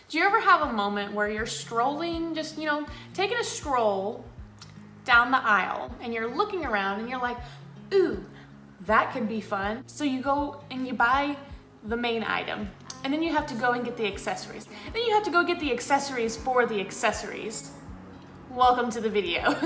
Do you ever have a moment where you're strolling, just, taking a stroll down the aisle and you're looking around and you're like, ooh, that could be fun. So you go and you buy the main item and then you have to go and get the accessories. Then you have to go get the accessories for the accessories. Welcome to the video.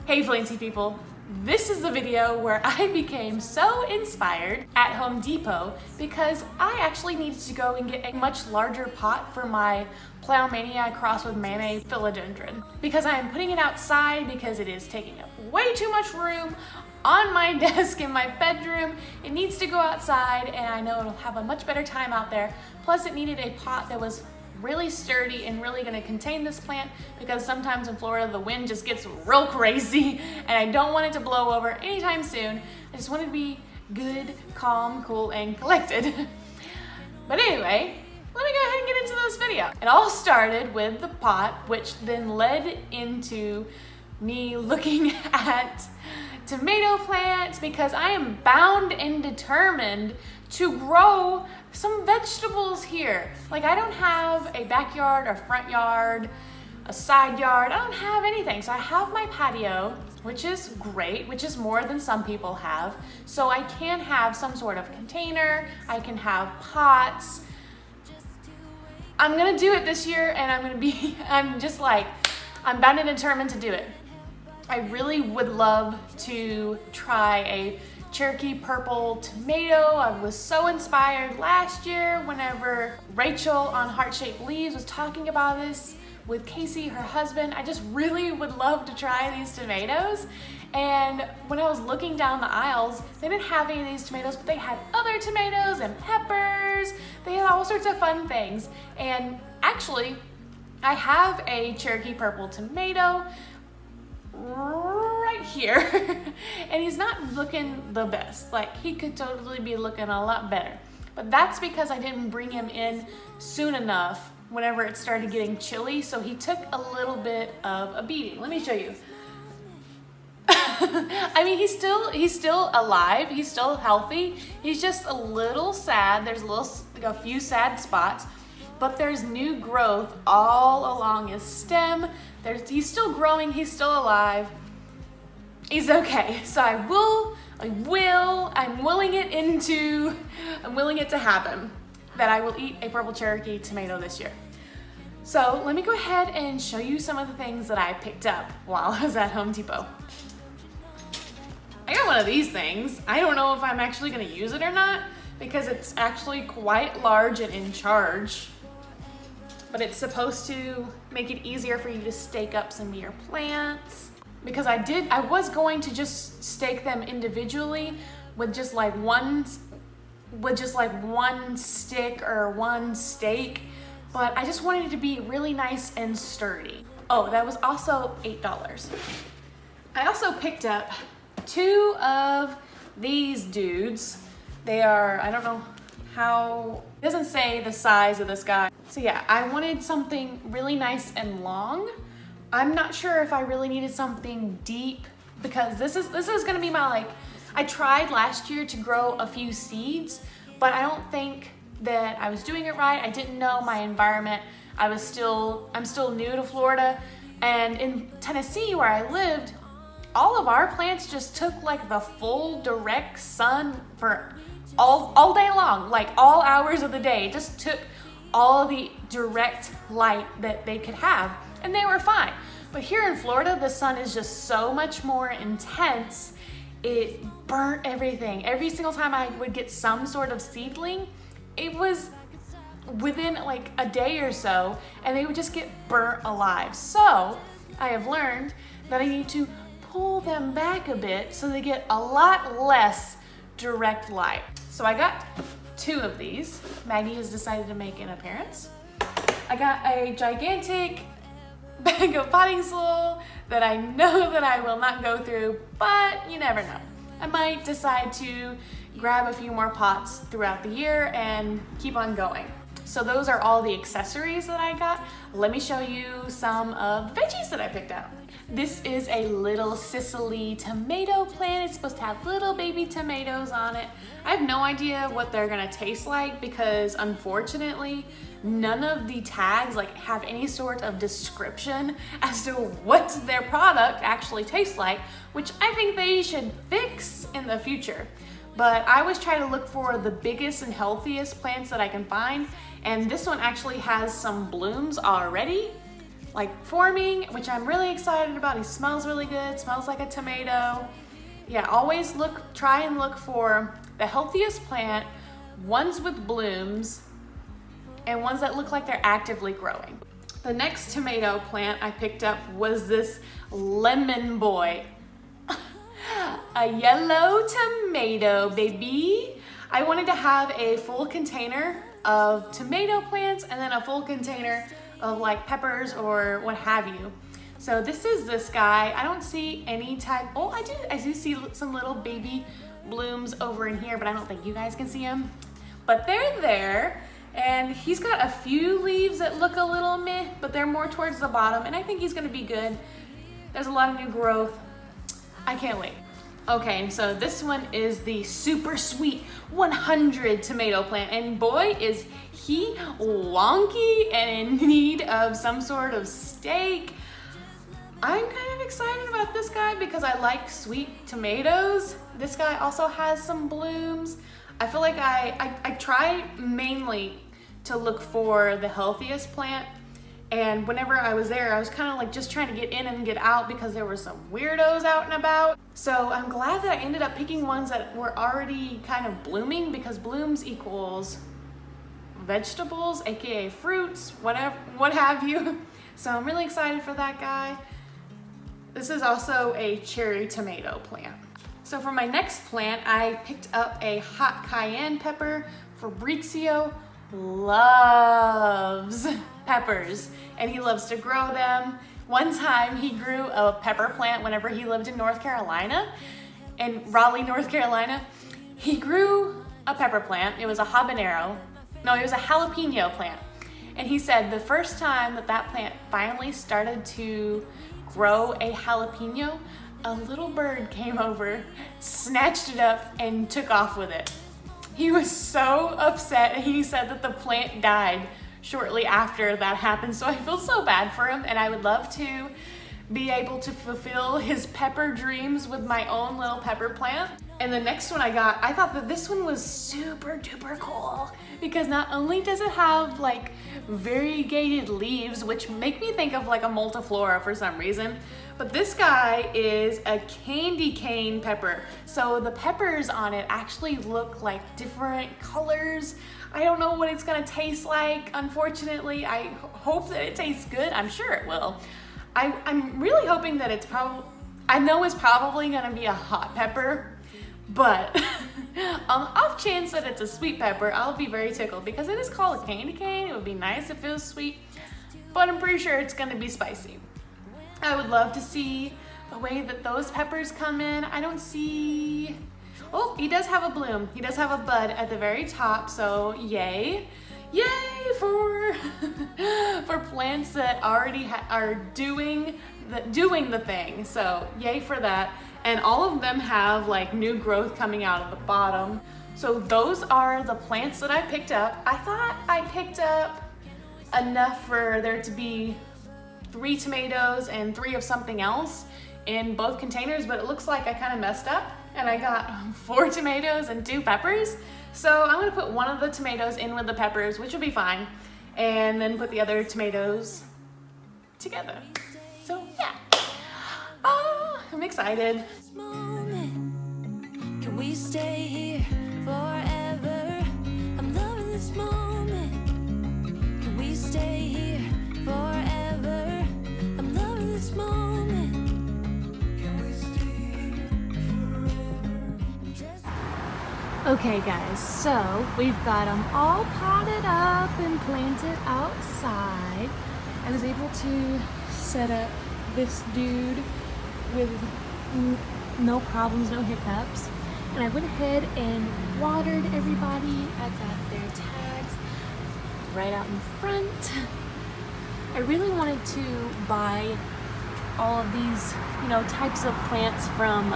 Hey Planty people. This is the video where I became so inspired at Home Depot because I actually needed to go and get a much larger pot for my Plowmania crossed with mayonnaise philodendron. Because I am putting it outside because it is taking up way too much room on my desk in my bedroom. It needs to go outside and I know it'll have a much better time out there. Plus it needed a pot that was really sturdy and really gonna contain this plant because sometimes in Florida the wind just gets real crazy and I don't want it to blow over anytime soon. I just want it to be good, calm, cool, and collected. But anyway, let me go ahead and get into this video. It all started with the pot, which then led into me looking at tomato plants because I am bound and determined to grow some vegetables here. Like I don't have a backyard or front yard, a side yard, I don't have anything. So I have my patio, which is great, which is more than some people have. So I can have some sort of container, I can have pots. I'm gonna do it this year and I'm bound and determined to do it. I really would love to try a Cherokee purple tomato. I was so inspired last year whenever Rachel on Heart Shaped Leaves was talking about this with Casey, her husband. I just really would love to try these tomatoes. And when I was looking down the aisles, they didn't have any of these tomatoes, but they had other tomatoes and peppers. They had all sorts of fun things. And actually, I have a Cherokee purple tomato right here and he's not looking the best. Like he could totally be looking a lot better, but that's because I didn't bring him in soon enough whenever it started getting chilly, so he took a little bit of a beating. Let me show you. I mean, he's still alive, he's still healthy, he's just a little sad. There's a few sad spots, but there's new growth all along his stem. He's still growing, he's still alive. He's okay. So I'm willing it to happen that I will eat a purple Cherokee tomato this year. So let me go ahead and show you some of the things that I picked up while I was at Home Depot. I got one of these things. I don't know if I'm actually gonna use it or not because it's actually quite large and in charge. But it's supposed to make it easier for you to stake up some of your plants. Because I was going to just stake them individually with just like one stick or one stake, but I just wanted it to be really nice and sturdy. Oh, that was also $8. I also picked up two of these dudes. They are, I don't know how, it doesn't say the size of this guy. So yeah, I wanted something really nice and long. I'm not sure if I really needed something deep because this is gonna be my I tried last year to grow a few seeds, but I don't think that I was doing it right. I didn't know my environment. I'm still new to Florida, and in Tennessee where I lived, all of our plants just took like the full direct sun for all day long, like all hours of the day. It just took all the direct light that they could have and they were fine. But here in Florida, the sun is just so much more intense. It burnt everything. Every single time I would get some sort of seedling, it was within like a day or so and they would just get burnt alive. So I have learned that I need to pull them back a bit so they get a lot less direct light. So I got two of these. Maggie has decided to make an appearance. I got a gigantic bag of potting soil that I know that I will not go through, but you never know. I might decide to grab a few more pots throughout the year and keep on going. So those are all the accessories that I got. Let me show you some of the veggies that I picked out. This is a little Sicily tomato plant. It's supposed to have little baby tomatoes on it. I have no idea what they're gonna taste like because unfortunately none of the tags like have any sort of description as to what their product actually tastes like, which I think they should fix in the future. But I always try to look for the biggest and healthiest plants that I can find, and this one actually has some blooms already, like forming, which I'm really excited about. He smells really good, smells like a tomato. Yeah, always try and look for the healthiest plant, ones with blooms, and ones that look like they're actively growing. The next tomato plant I picked up was this lemon boy. A yellow tomato, baby. I wanted to have a full container of tomato plants and then a full container of like peppers or what have you. So this is this guy. I don't see any type, oh, I do see some little baby blooms over in here, but I don't think you guys can see them. But they're there, and he's got a few leaves that look a little meh, but they're more towards the bottom, and I think he's gonna be good. There's a lot of new growth. I can't wait. Okay, so this one is the super sweet 100 tomato plant, and boy is he wonky and in need of some sort of steak. I'm kind of excited about this guy because I like sweet tomatoes. This guy also has some blooms. I feel like I try mainly to look for the healthiest plant, and whenever I was there, I was kind of like just trying to get in and get out because there were some weirdos out and about. So I'm glad that I ended up picking ones that were already kind of blooming, because blooms equals vegetables, aka fruits, whatever, what have you. So I'm really excited for that guy. This is also a cherry tomato plant. So for my next plant, I picked up a hot cayenne pepper. Fabrizio loves peppers and he loves to grow them. One time he grew a pepper plant whenever he lived in North Carolina, in Raleigh, North Carolina. He grew a pepper plant. It was a habanero. No, it was a jalapeno plant. And he said the first time that plant finally started to grow a jalapeno, a little bird came over, snatched it up, and took off with it. He was so upset, and he said that the plant died shortly after that happened. So I feel so bad for him, and I would love to be able to fulfill his pepper dreams with my own little pepper plant. And the next one I got, I thought that this one was super duper cool, because not only does it have like variegated leaves, which make me think of like a multiflora for some reason, but this guy is a candy cane pepper. So the peppers on it actually look like different colors. I don't know what it's gonna taste like, unfortunately. I hope that it tastes good. I'm sure it will. I'm really hoping that it's I know it's probably gonna be a hot pepper, but on the off chance that it's a sweet pepper, I'll be very tickled, because it is called a candy cane. It would be nice if it was sweet, but I'm pretty sure it's gonna be spicy. I would love to see the way that those peppers come in. I don't see, oh, he does have a bloom. He does have a bud at the very top, so yay. Yay for for plants that already are doing the thing. So yay for that. And all of them have like new growth coming out of the bottom. So those are the plants that I picked up. I thought I picked up enough for there to be 3 tomatoes and 3 of something else in both containers, but it looks like I kind of messed up and I got 4 tomatoes and 2 peppers. So I'm gonna put one of the tomatoes in with the peppers, which will be fine, and then put the other tomatoes together. So yeah, I'm excited. Can we stay here forever? I'm loving this moment. Can we stay here forever? I'm loving this moment. Can we stay here forever? Okay guys, so we've got them all potted up and planted outside. I was able to set up this dude with no problems, no hiccups. And I went ahead and watered everybody. I got their tags right out in front. I really wanted to buy all of these, types of plants from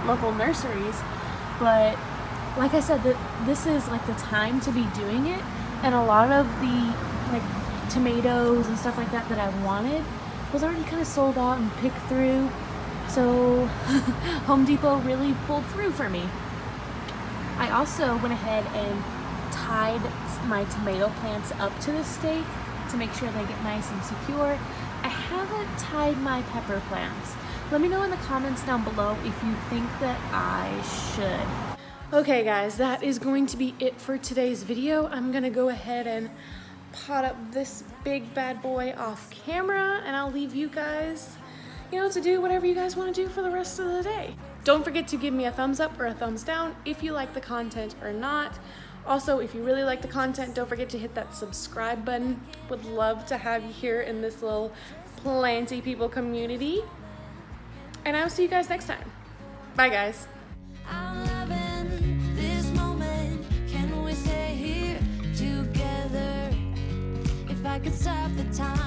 local nurseries, but like I said, this is like the time to be doing it, and a lot of the like tomatoes and stuff like that I wanted was already kind of sold out and picked through. So Home Depot really pulled through for me. I also went ahead and tied my tomato plants up to the stake to make sure they get nice and secure. I haven't tied my pepper plants. Let me know in the comments down below if you think that I should. Okay guys, that is going to be it for today's video. I'm gonna go ahead and pot up this big bad boy off camera, and I'll leave you guys, to do whatever you guys want to do for the rest of the day. Don't forget to give me a thumbs up or a thumbs down if you like the content or not. Also, if you really like the content, don't forget to hit that subscribe button. Would love to have you here in this little Planty people community. And I'll see you guys next time. Bye guys. I'm loving this moment. Can we stay here together? If I could stop the time.